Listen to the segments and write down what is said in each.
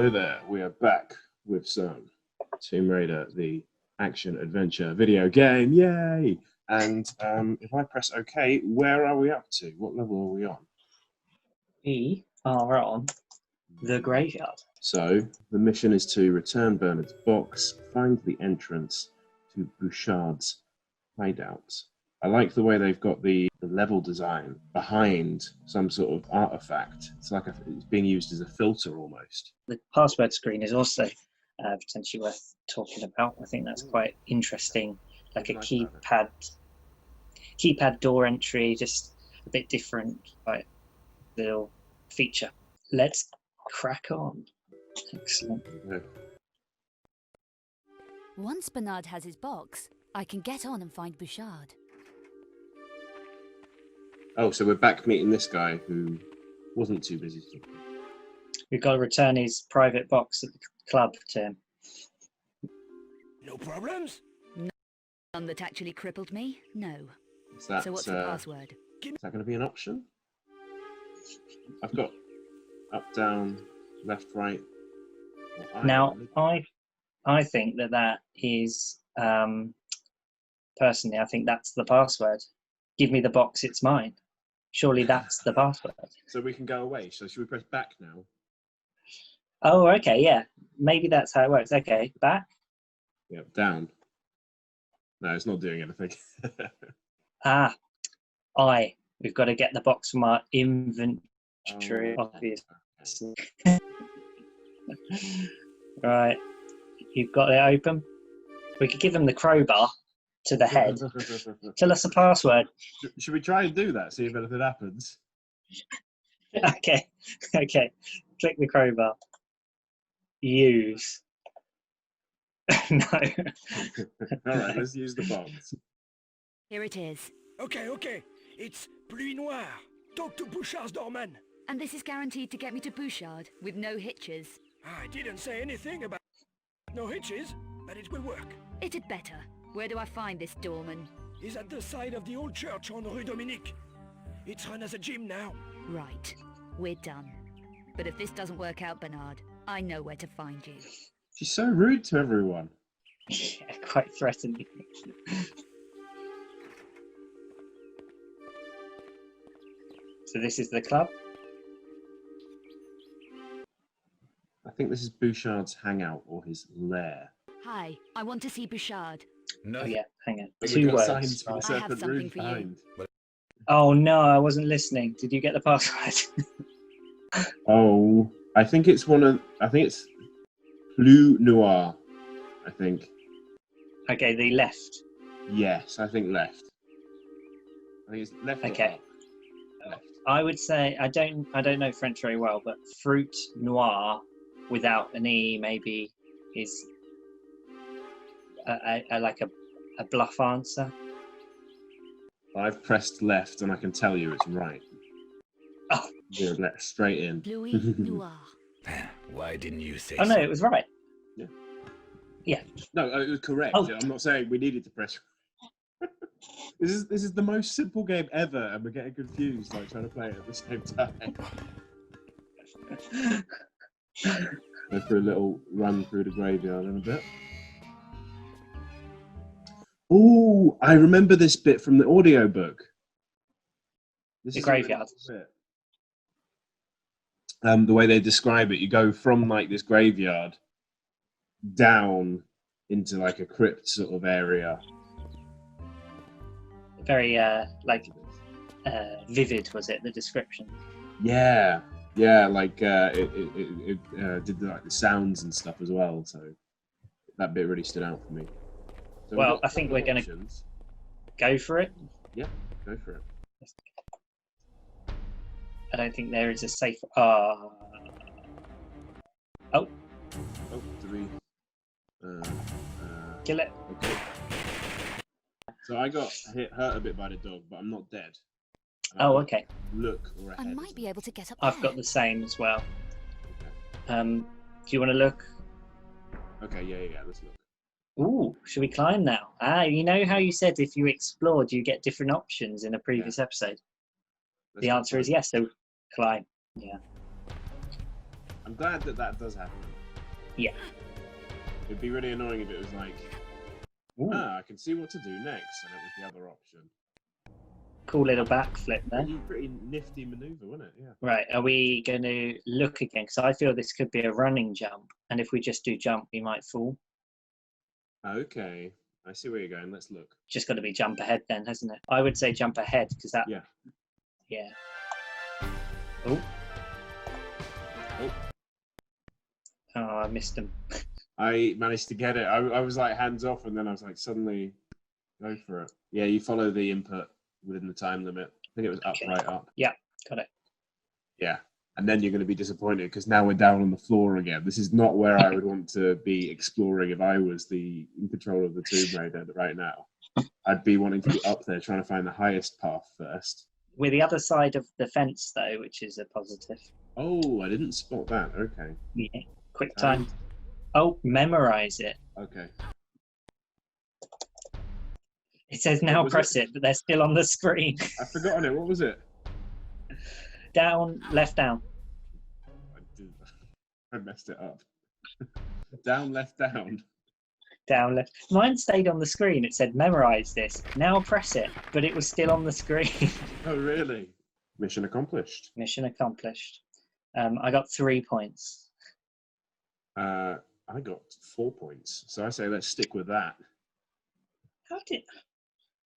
Hello there, we are back with some Tomb Raider, the action-adventure video game, yay! And if I press OK, where are we up to? What level are we on? We are on the graveyard. So, the mission is to return Bernard's box, find the entrance to Bouchard's hideout. I like the way they've got the level design behind some sort of artifact. It's like it's being used as a filter almost. The password screen is also potentially worth talking about. I think that's quite interesting, like a keypad door entry, just a bit different, like little feature. Let's crack on. Excellent. Yeah. Once Bernard has his box, I can get on and find Bouchard. Oh, so we're back meeting this guy who wasn't too busy talking. We've got to return his private box at the club to him. No problems? None that actually crippled me? No. Is that, So what's the password? Is that going to be an option? I've got up, down, left, right. Now, I think that is, personally, I think that's the password. Give me the box, it's mine. Surely that's the password. So we can go away. So should we press back now? Oh, okay, yeah. Maybe that's how it works. Okay, back. Yep, down. No, it's not doing anything. We've got to get the box from our inventory, obviously. Right, you've got it open. We could give him the crowbar to the head. Tell us the password. Should we try and do that? See if anything happens. Okay. Click the crowbar. Use. No. All right, let's use the bombs. Here it is. Okay. It's Pluie Noire. Talk to Bouchard's doorman. And this is guaranteed to get me to Bouchard, with no hitches. I didn't say anything about no hitches, but it will work. It had better. Where do I find this doorman? He's at the side of the old church on Rue Dominique. It's run as a gym now. Right. We're done. But if this doesn't work out, Bernard, I know where to find you. She's so rude to everyone. Yeah, quite threatening. So this is the club? I think this is Bouchard's hangout or his lair. Hi, I want to see Bouchard. No. Oh yeah, hang on. But 2 we've got words. signs for the I have serpent something roof for you. behind. Oh no, I wasn't listening. Did you get the password? Oh, I think it's Pluie Noire, I think. Okay, the left. Yes, I think left. I think it's left. Okay. Or left. I would say I don't know French very well, but fruit noir without an E maybe is like a bluff answer. I've pressed left and I can tell you it's right. Oh. We're left straight in. Pluie Noire. Why didn't you say Oh so? no, it was right. Yeah. Yeah. No, it was correct. Oh. I'm not saying we needed to press. This is the most simple game ever, and we're getting confused, like trying to play it at the same time. Go for a little run through the graveyard in a bit. Ooh, I remember this bit from the audiobook. This The is graveyard. The way they describe it, you go from like this graveyard down into like a crypt sort of area. Very vivid, was it, the description? Yeah, like it did like the sounds and stuff as well, so that bit really stood out for me. So Well, I think we're going to go for it. Yeah, go for it. I don't think there is a safe. Oh, Oh, do we? kill it. Okay. So I got hurt a bit by the dog, but I'm not dead. Oh, okay. Look or I ahead. might be able to get up I've there. got the same as well. Okay. Do you want to look? Okay, yeah. Let's look. Ooh, should we climb now? You know how you said if you explored, you get different options in a previous episode? The answer is yes, so climb. Yeah. I'm glad that does happen. Yeah. It'd be really annoying if it was like, Ooh, I can see what to do next, and it was the other option. cool little backflip there. Pretty nifty maneuver, wasn't it? Yeah. Right, are we going to look again? Because I feel this could be a running jump, and if we just do jump, we might fall. Okay, I see where you're going. Let's look. Just got to be jump ahead then, hasn't it? I would say jump ahead, because that... Yeah. Yeah. Oh. Oh. Oh, I missed him. I managed to get it. I was like hands off, and then I was like, suddenly go for it. Yeah, you follow the input within the time limit. I think it was up, Okay. right, up. Yeah, got it. Yeah. And then you're going to be disappointed because now we're down on the floor again. This is not where I would want to be exploring if I was in control of the Tomb Raider right now. I'd be wanting to be up there trying to find the highest path first. We're the other side of the fence, though, which is a positive. Oh, I didn't spot that. Okay. Yeah, quick time. Oh, memorize it. Okay. It says now press it, but they're still on the screen. I've forgotten it. What was it? Down, left, down. I messed it up. Down, left, down. Down, left. Mine stayed on the screen. It said memorize this. Now press it, but it was still on the screen. Oh, really? Mission accomplished. Mission accomplished. I got 3 points. I got 4 points. So I say let's stick with that. How did...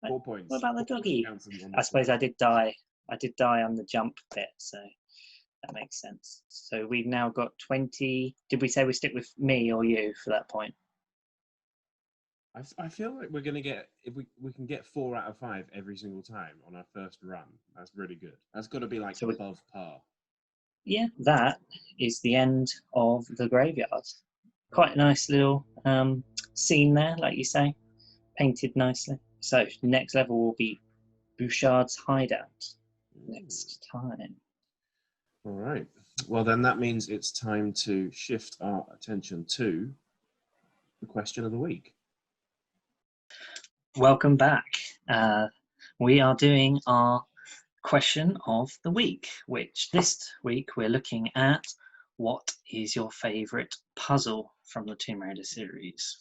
4 points. What about the doggy? I suppose I did die. I did die on the jump bit, so that makes sense. So we've now got 20. Did we say we stick with me or you for that point? I feel like we're going to get, if we can get 4 out of 5 every single time on our first run, that's really good. That's got to be like above par. Yeah, that is the end of the graveyard. Quite a nice little scene there, like you say, painted nicely. So next level will be Bouchard's hideout next time. All right. Well, then that means it's time to shift our attention to the question of the week. Welcome back. We are doing our question of the week, which this week we're looking at what is your favourite puzzle from the Tomb Raider series?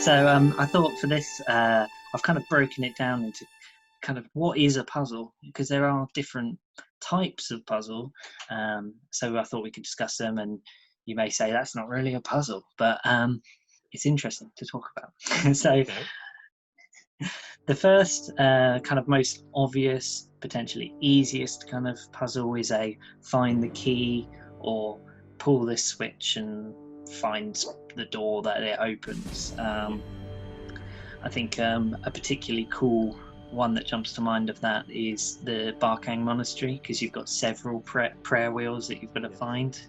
So I thought for this, I've kind of broken it down into kind of what is a puzzle, because there are different types of puzzle. So I thought we could discuss them, and you may say that's not really a puzzle, but it's interesting to talk about. So Okay. the first kind of most obvious, potentially easiest kind of puzzle is a find the key or pull this switch and find the door that it opens. I think a particularly cool one that jumps to mind of that is the Barkang Monastery, because you've got several prayer wheels that you've got to find.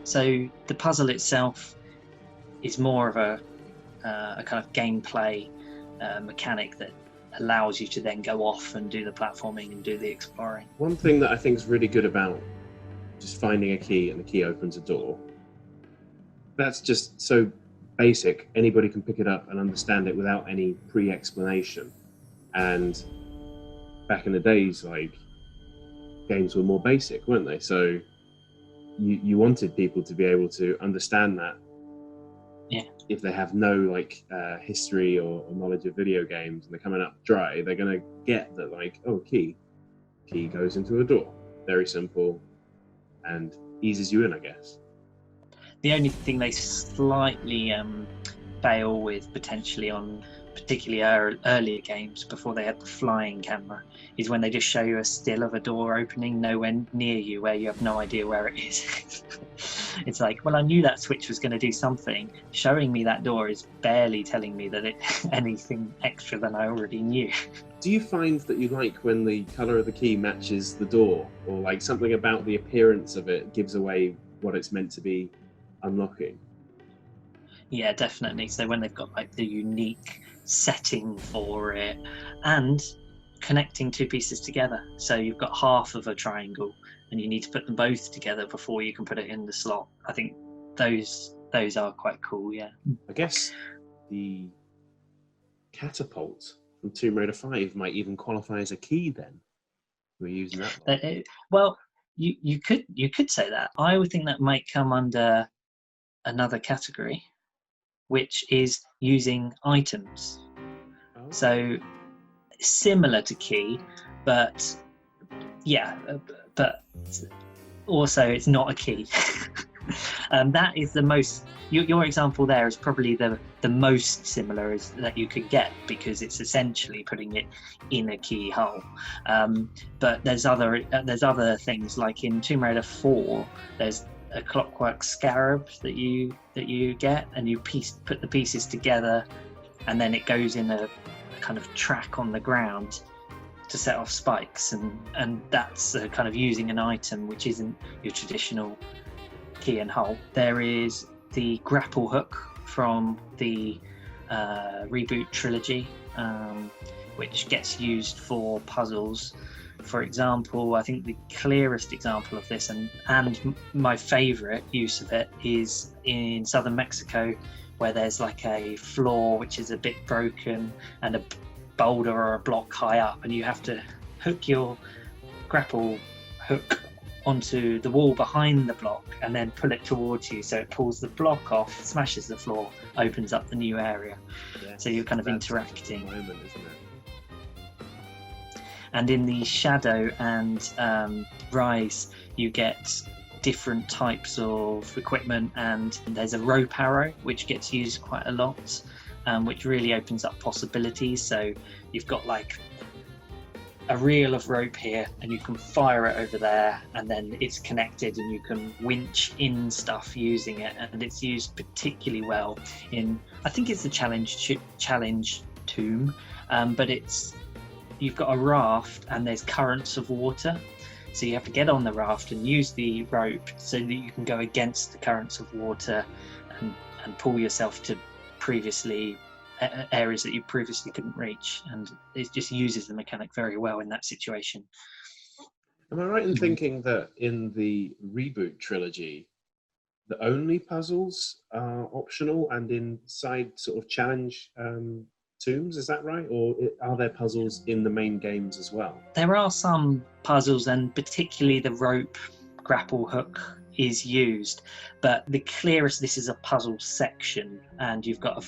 So the puzzle itself is more of a kind of gameplay mechanic that allows you to then go off and do the platforming and do the exploring. One thing that I think is really good about just finding a key and the key opens a door, that's just so basic. Anybody can pick it up and understand it without any pre-explanation. And back in the days, like, games were more basic, weren't they? So you wanted people to be able to understand that. Yeah. If they have no like history or knowledge of video games and they're coming up dry, they're gonna get that, like, oh, key goes into a door. Very simple and eases you in, I guess. The only thing they slightly fail with potentially on particularly earlier games before they had the flying camera is when they just show you a still of a door opening nowhere near you where you have no idea where it is. It's like, well, I knew that switch was going to do something. Showing me that door is barely telling me that it's anything extra than I already knew. Do you find that you like when the colour of the key matches the door, or like something about the appearance of it gives away what it's meant to be unlocking? Yeah, definitely. So when they've got like the unique setting for it and connecting two pieces together. So you've got half of a triangle and you need to put them both together before you can put it in the slot. I think those are quite cool, yeah. I guess the catapult from Tomb Raider 5 might even qualify as a key then. We're using that one. Well, you could say that. I would think that might come under another category, which is using items. Oh. So similar to key, but yeah, but also it's not a key. That is the most. Your example there is probably the most similar that you could get, because it's essentially putting it in a keyhole. But there's other things, like in Tomb Raider 4, there's a clockwork scarab that you get, and you put the pieces together, and then it goes in a kind of track on the ground to set off spikes, and that's kind of using an item which isn't your traditional key and hole. There is the grapple hook from the reboot trilogy, which gets used for puzzles. For example, I think the clearest example of this, and my favourite use of it, is in southern Mexico, where there's like a floor which is a bit broken and a boulder or a block high up, and you have to hook your grapple hook onto the wall behind the block and then pull it towards you, so it pulls the block off, smashes the floor, opens up the new area. Yes, so you're kind of interacting. Moment, isn't it? And in the Shadow and Rise, you get different types of equipment, and there's a rope arrow which gets used quite a lot, which really opens up possibilities. So you've got like a reel of rope here, and you can fire it over there, and then it's connected, and you can winch in stuff using it. And it's used particularly well in, I think it's the challenge tomb, but you've got a raft and there's currents of water, so you have to get on the raft and use the rope so that you can go against the currents of water and pull yourself to areas that you previously couldn't reach, and it just uses the mechanic very well in that situation. Am I right in thinking that in the reboot trilogy, the only puzzles are optional, and inside sort of challenge tombs, is that right? Or are there puzzles in the main games as well? There are some puzzles, and particularly the rope grapple hook is used, but the clearest, this is a puzzle section, and you've got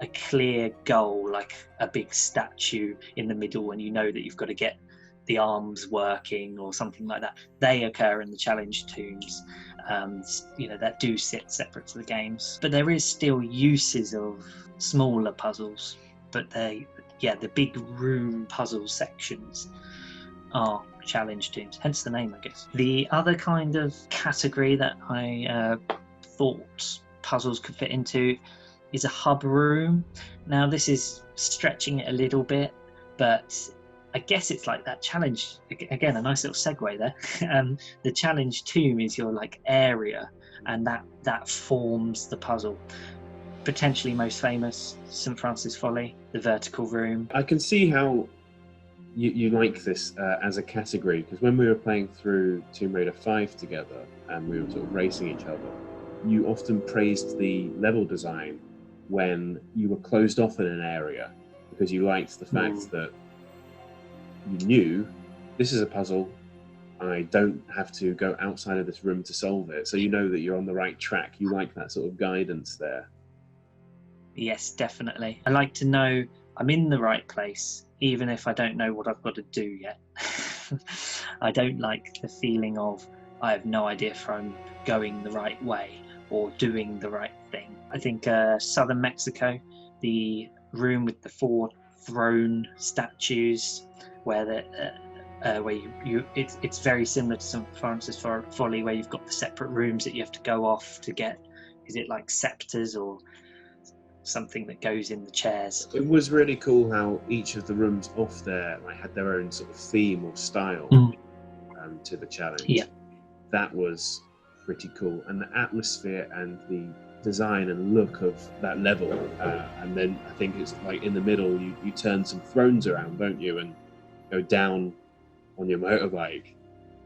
a clear goal, like a big statue in the middle, and you know that you've got to get the arms working or something like that. They occur in the challenge tombs, that do sit separate to the games. But there is still uses of smaller puzzles, but the big room puzzle sections are challenge tombs, hence the name, I guess. The other kind of category that I thought puzzles could fit into is a hub room. Now this is stretching it a little bit, but I guess it's like that challenge, again, a nice little segue there. The challenge tomb is your like area, and that forms the puzzle. Potentially most famous, St. Francis Folly, the vertical room. I can see how you like this as a category, because when we were playing through Tomb Raider 5 together and we were sort of racing each other, you often praised the level design when you were closed off in an area, because you liked the fact that you knew this is a puzzle, I don't have to go outside of this room to solve it, so you know that you're on the right track. You like that sort of guidance there. Yes, definitely. I like to know I'm in the right place, even if I don't know what I've got to do yet. I don't like the feeling of I have no idea if I'm going the right way or doing the right thing. I think southern Mexico, the room with the 4 throne statues, where it's very similar to St. Francis Folly, where you've got the separate rooms that you have to go off to get. Is it like scepters or something that goes in the chairs? It was really cool how each of the rooms off there had their own sort of theme or style to the challenge. Yeah, that was pretty cool, and the atmosphere and the design and look of that level, and then I think it's like in the middle you turn some thrones around, don't you, and go down on your motorbike.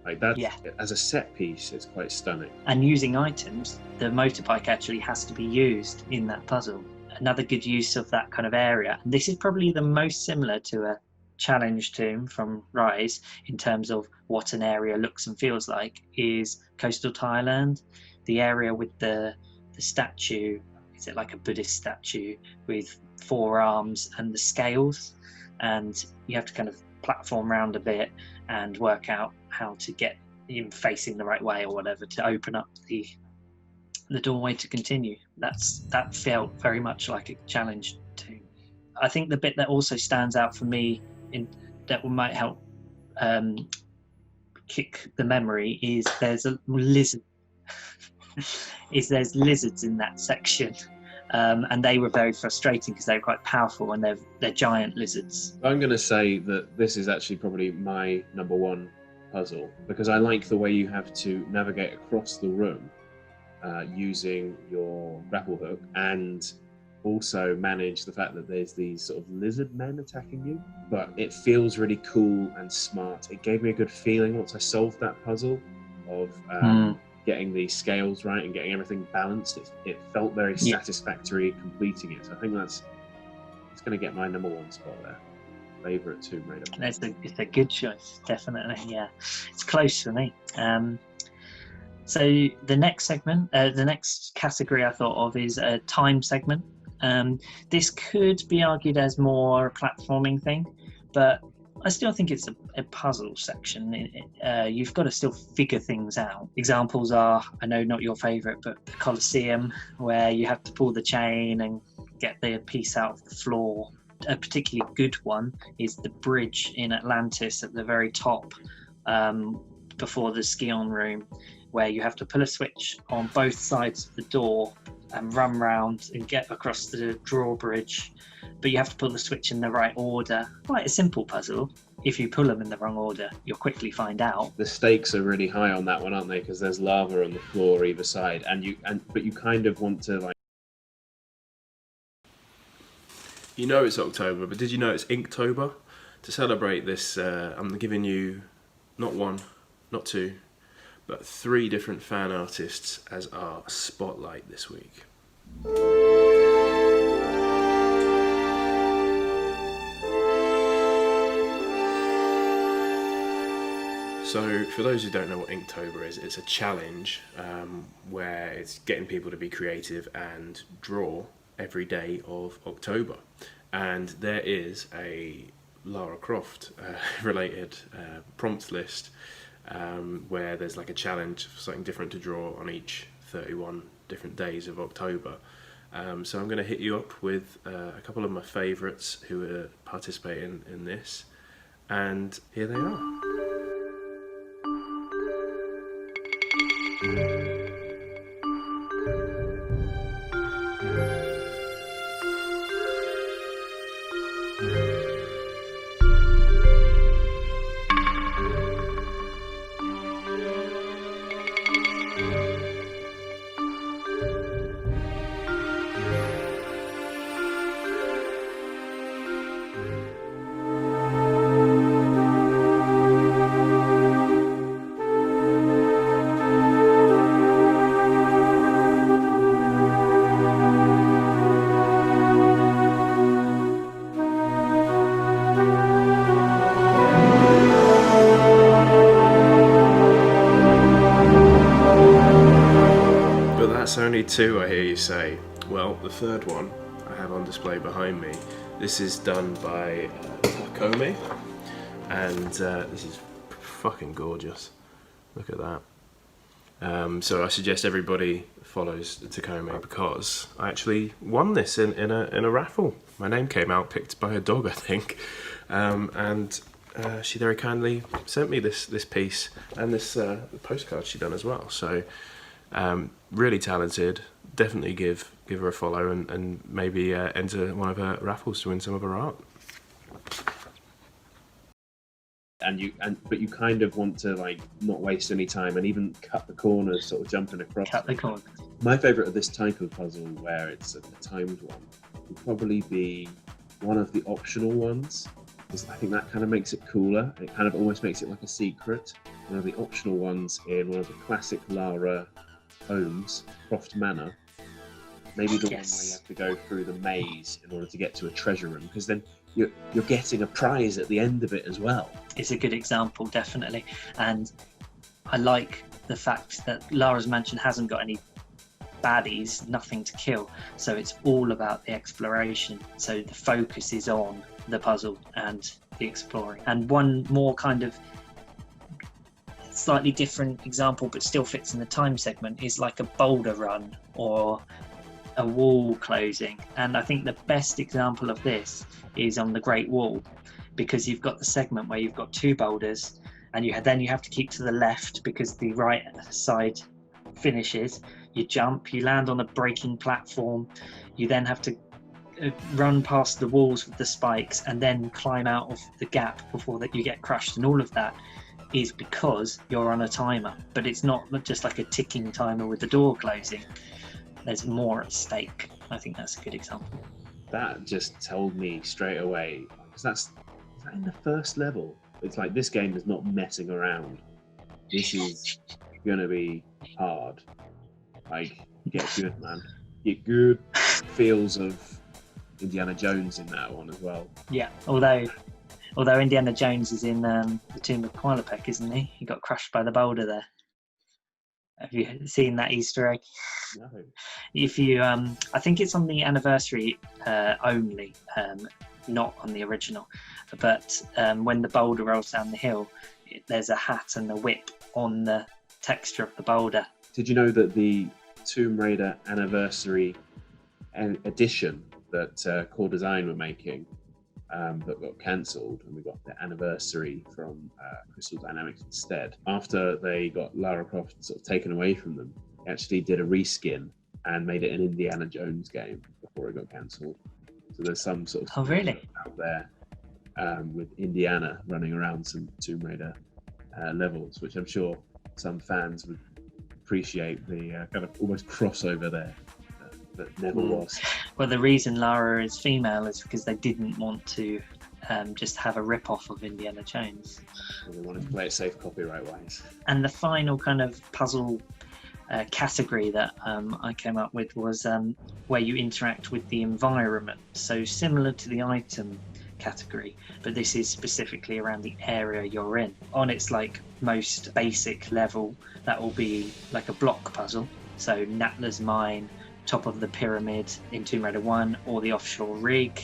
Like that, yeah. As a set piece, it's quite stunning. And using items, the motorbike actually has to be used in that puzzle. another good use of that kind of area. And this is probably the most similar to a challenge tomb from Rise in terms of what an area looks and feels like, is coastal Thailand. The area with the statue, is it like a Buddhist statue with 4 arms and the scales, and you have to kind of platform around a bit and work out how to get him facing the right way or whatever to open up the doorway to continue. That felt very much like a challenge tomb. I think the bit that also stands out for me that might help kick the memory is there's a lizard. There's lizards in that section, and they were very frustrating because they were quite powerful and they're giant lizards. I'm going to say that this is actually probably my number 1 puzzle, because I like the way you have to navigate across the room using your grapple hook, and also manage the fact that there's these sort of lizard men attacking you, but it feels really cool and smart. It gave me a good feeling once I solved that puzzle of getting the scales right and getting everything balanced. It felt very satisfactory completing it. So I think it's going to get my number 1 spot there. Favourite Tomb Raider. It's a good choice, definitely. Yeah, it's close for me. So the next segment, the next category I thought of is a time segment. This could be argued as more a platforming thing, but I still think it's a puzzle section. You've got to still figure things out. Examples are, I know not your favourite, but the Colosseum, where you have to pull the chain and get the piece out of the floor. A particularly good one is the bridge in Atlantis at the very top, before the Skion room, where you have to pull a switch on both sides of the door and run round and get across the drawbridge, but you have to pull the switch in the right order. Quite a simple puzzle. If you pull them in the wrong order, you'll quickly find out. The stakes are really high on that one, aren't they? Because there's lava on the floor either side, but you kind of want to like. You know it's October, but did you know it's Inktober? To celebrate this, I'm giving you not 1, not 2, but 3 different fan artists as our spotlight this week. So, for those who don't know what Inktober is, it's a challenge where it's getting people to be creative and draw every day of October. And there is a Lara Croft related prompt list where there's like a challenge for something different to draw on each 31 different days of October. So I'm going to hit you up with a couple of my favourites who are participating in this, and here they are. That's only 2, I hear you say. Well, the third one I have on display behind me. This is done by Takome, and this is fucking gorgeous. Look at that. So I suggest everybody follows Takome because I actually won this in a raffle. My name came out, picked by a dog, I think, and she very kindly sent me this piece and this postcard she done as well. So really talented. Definitely give her a follow and maybe enter one of her raffles to win some of her art. But you kind of want to like not waste any time and even cut the corners, sort of jumping across. Cut the corners. My favourite of this type of puzzle, where it's a timed one, would probably be one of the optional ones. Because I think that kind of makes it cooler. It kind of almost makes it like a secret. One of the optional ones in one of the classic Lara homes, Croft Manor, Maybe the one where you Yes. have to go through the maze in order to get to a treasure room, because then you're getting a prize at the end of it as well. It's a good example, definitely. And I like the fact that Lara's Mansion hasn't got any baddies, nothing to kill. So it's all about the exploration. So the focus is on the puzzle and the exploring. And one more kind of slightly different example, but still fits in the time segment, is like a boulder run or a wall closing. And I think the best example of this is on the Great Wall, because you've got the segment where you've got two boulders, and then you have to keep to the left because the right side finishes. You jump, you land on a breaking platform, you then have to run past the walls with the spikes and then climb out of the gap before that you get crushed. And all of that is because you're on a timer, but it's not just like a ticking timer with the door closing. There's more at stake. I think that's a good example. That just told me straight away, because is that in the first level? It's like, this game is not messing around. This is gonna be hard. Like, get good, man. Get good. Feels of Indiana Jones in that one as well. Yeah, although Indiana Jones is in the Tomb of Qualopec, isn't he? He got crushed by the boulder there. Have you seen that Easter egg? No. If you, I think it's on the anniversary only, not on the original. But when the boulder rolls down the hill, there's a hat and a whip on the texture of the boulder. Did you know that the Tomb Raider anniversary edition that Core Design were making that got cancelled, and we got the anniversary from Crystal Dynamics instead? After they got Lara Croft sort of taken away from them, they actually did a reskin and made it an Indiana Jones game before it got cancelled. So there's some sort of out there with Indiana running around some Tomb Raider levels, which I'm sure some fans would appreciate, the kind of almost crossover there that never was. Well, the reason Lara is female is because they didn't want to just have a rip-off of Indiana Jones. They wanted to play it safe copyright-wise. And the final kind of puzzle category that I came up with was where you interact with the environment. So similar to the item category, but this is specifically around the area you're in. On its like most basic level, that will be like a block puzzle. So Natla's Mine, Top of the Pyramid in Tomb Raider 1, or the Offshore Rig,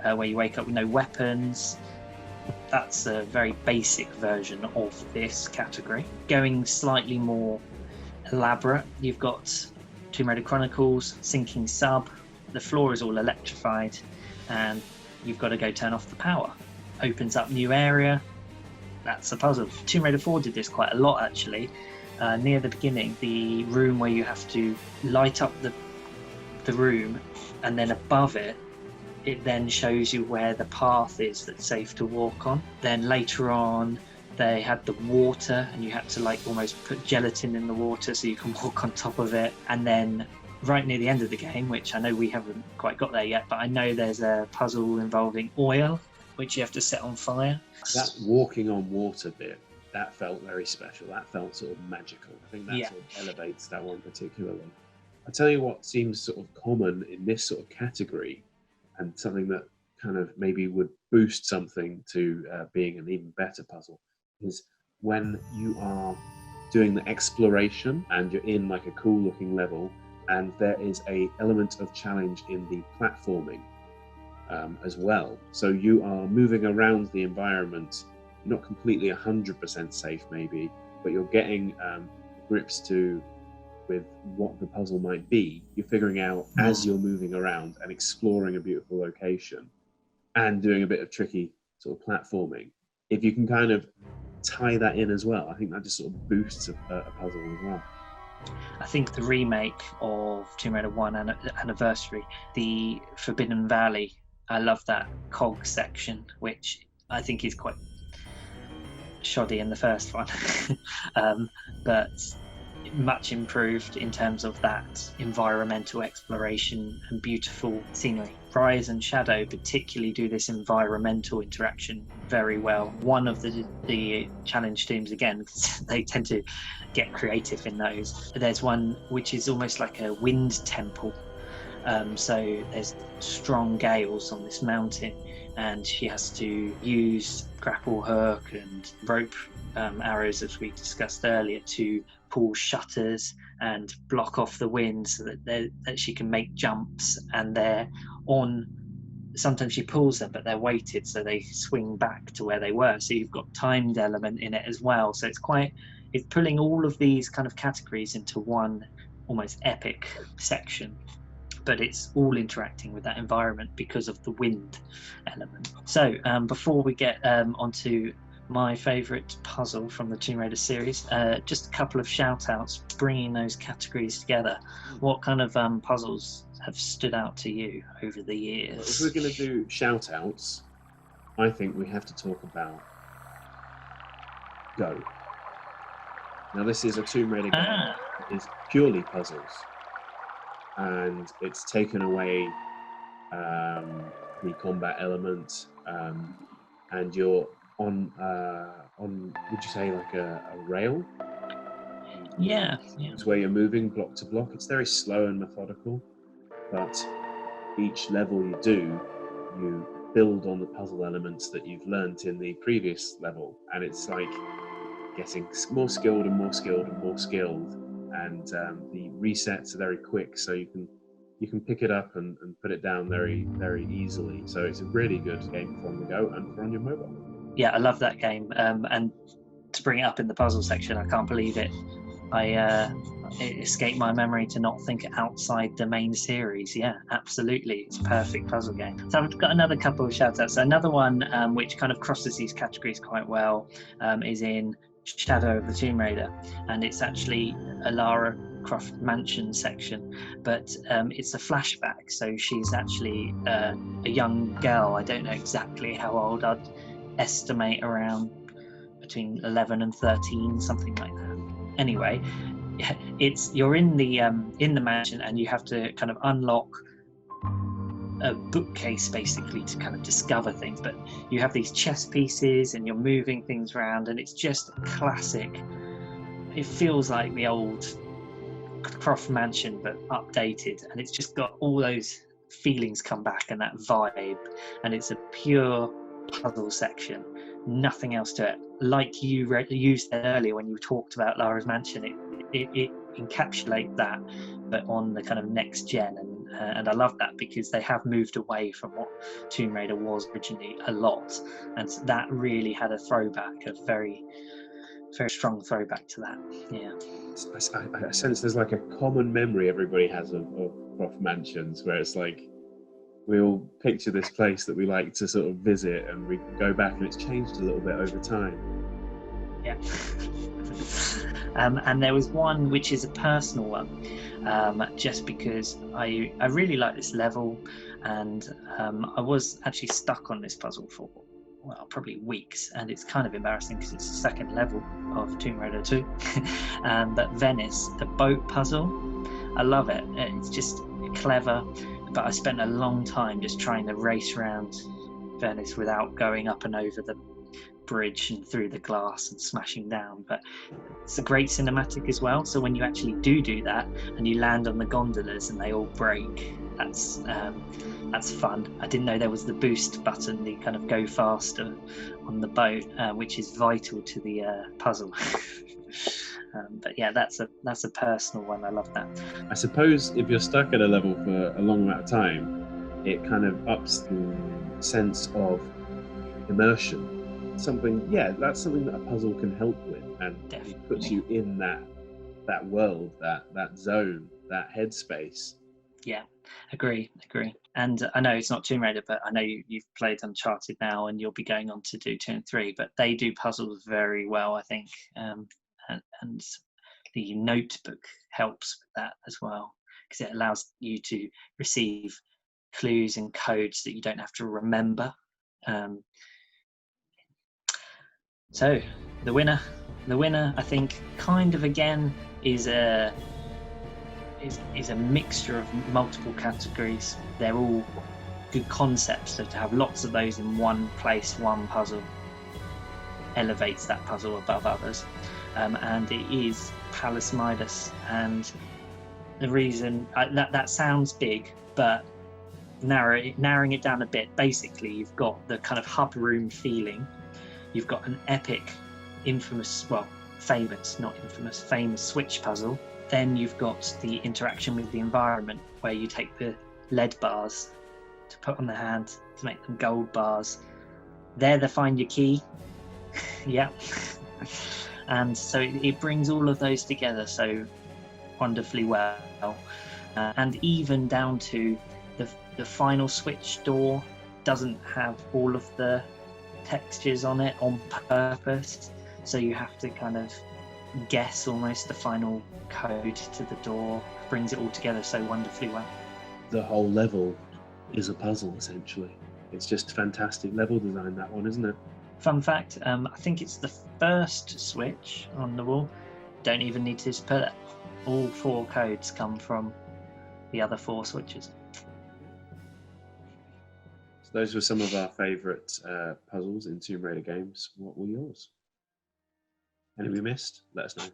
where you wake up with no weapons. That's a very basic version of this category. Going slightly more elaborate, you've got Tomb Raider Chronicles, Sinking Sub. The floor is all electrified, and you've got to go turn off the power. Opens up new area. That's a puzzle. Tomb Raider 4 did this quite a lot, actually. Near the beginning, the room where you have to light up the room, and then above it, it then shows you where the path is that's safe to walk on. Then later on, they had the water, and you had to like almost put gelatin in the water so you can walk on top of it. And then right near the end of the game, which I know we haven't quite got there yet, but I know there's a puzzle involving oil, which you have to set on fire. That walking on water bit, that felt very special. That felt sort of magical. I think that sort of elevates that one particularly. I tell you what seems sort of common in this sort of category, and something that kind of maybe would boost something to being an even better puzzle, is when you are doing the exploration and you're in like a cool looking level, and there is a element of challenge in the platforming as well. So you are moving around the environment, not completely 100% safe maybe, but you're getting grips with what the puzzle might be. You're figuring out as you're moving around and exploring a beautiful location and doing a bit of tricky sort of platforming. If you can kind of tie that in as well, I think that just sort of boosts a puzzle as well. I think the remake of Tomb Raider 1 Anniversary, the Forbidden Valley, I love that cog section, which I think is quite shoddy in the first one, but much improved in terms of that environmental exploration and beautiful scenery. Rise and Shadow particularly do this environmental interaction very well. One of the challenge teams, again, because they tend to get creative in those. There's one which is almost like a wind temple, So there's strong gales on this mountain, and she has to use grapple hook and rope arrows, as we discussed earlier, to pull shutters and block off the wind so that she can make jumps, and they're on. Sometimes she pulls them, but they're weighted, so they swing back to where they were. So you've got timed element in it as well. So it's pulling all of these kind of categories into one almost epic section, but it's all interacting with that environment because of the wind element. So before we get onto my favourite puzzle from the Tomb Raider series, just a couple of shout outs bringing those categories together. What kind of puzzles have stood out to you over the years? If we're going to do shout outs, I think we have to talk about Go. Now, this is a Tomb Raider game that is purely puzzles, and it's taken away the combat element, and you're on would you say like a rail? Yeah. It's where you're moving block to block. It's very slow and methodical, but each level you do, you build on the puzzle elements that you've learnt in the previous level, and it's like getting more skilled and more skilled and more skilled, and the resets are very quick, so you can pick it up and put it down very, very easily. So it's a really good game for on the go and for on your mobile. Yeah, I love that game. And to bring it up in the puzzle section, I can't believe it. It escaped my memory to not think outside the main series. Yeah, absolutely. It's a perfect puzzle game. So I've got another couple of shout outs. Another one which kind of crosses these categories quite well is in Shadow of the Tomb Raider, and it's actually a Lara Croft mansion section, but it's a flashback. So she's actually a young girl. I don't know exactly how old. I'd estimate around between 11 and 13, something like that. Anyway, you're in the mansion, and you have to kind of unlock a bookcase basically to kind of discover things, but you have these chess pieces and you're moving things around, and it's just classic. It feels like the old Croft mansion but updated, and it's just got all those feelings come back and that vibe, and it's a pure puzzle section, nothing else to it. Like you said earlier when you talked about Lara's mansion, it encapsulates that, but on the kind of next gen, and I love that because they have moved away from what Tomb Raider was originally a lot, and that really had a throwback, a very, very strong throwback to that. Yeah, I sense there's like a common memory everybody has of Croft mansions, where it's like we all picture this place that we like to sort of visit, and we go back and it's changed a little bit over time. Yeah. And there was one which is a personal one, just because I really like this level, and I was actually stuck on this puzzle for, well, probably weeks, and it's kind of embarrassing because it's the second level of Tomb Raider 2. But Venice, the boat puzzle, I love it. It's just clever, but I spent a long time just trying to race around Venice without going up and over the bridge and through the glass and smashing down. But it's a great cinematic as well, so when you actually do that and you land on the gondolas and they all break, that's fun. I didn't know there was the boost button, the kind of go faster on the boat, which is vital to the puzzle. But yeah, that's a personal one. I love that. I suppose if you're stuck at a level for a long amount of time, it kind of ups the sense of immersion. That's something that a puzzle can help with, and it puts you in that world, that zone, that headspace. Yeah, agree. And I know it's not Tomb Raider, but I know you've played Uncharted now, and you'll be going on to do 2 and 3, but they do puzzles very well, I think. And the notebook helps with that as well, because it allows you to receive clues and codes that you don't have to remember. So the winner, I think, kind of again is a mixture of multiple categories. They're all good concepts, so to have lots of those in one place, one puzzle, elevates that puzzle above others. And it is Palace Midas, and the reason that sounds big, but narrowing it down a bit. Basically, you've got the kind of hub room feeling. You've got an epic, famous, not infamous, famous switch puzzle. Then you've got the interaction with the environment, where you take the lead bars to put on the hand to make them gold bars. They're the find your key. Yeah. And so it brings all of those together so wonderfully well. And even down to the final switch door doesn't have all of the textures on it on purpose. So you have to kind of guess almost the final code to the door. Brings it all together so wonderfully well. The whole level is a puzzle, essentially. It's just fantastic level design, that one, isn't it? Fun fact, I think it's the first switch on the wall. Don't even need to put it. All 4 codes come from the other 4 switches. So those were some of our favourite puzzles in Tomb Raider games. What were yours? Any we missed? Let us know.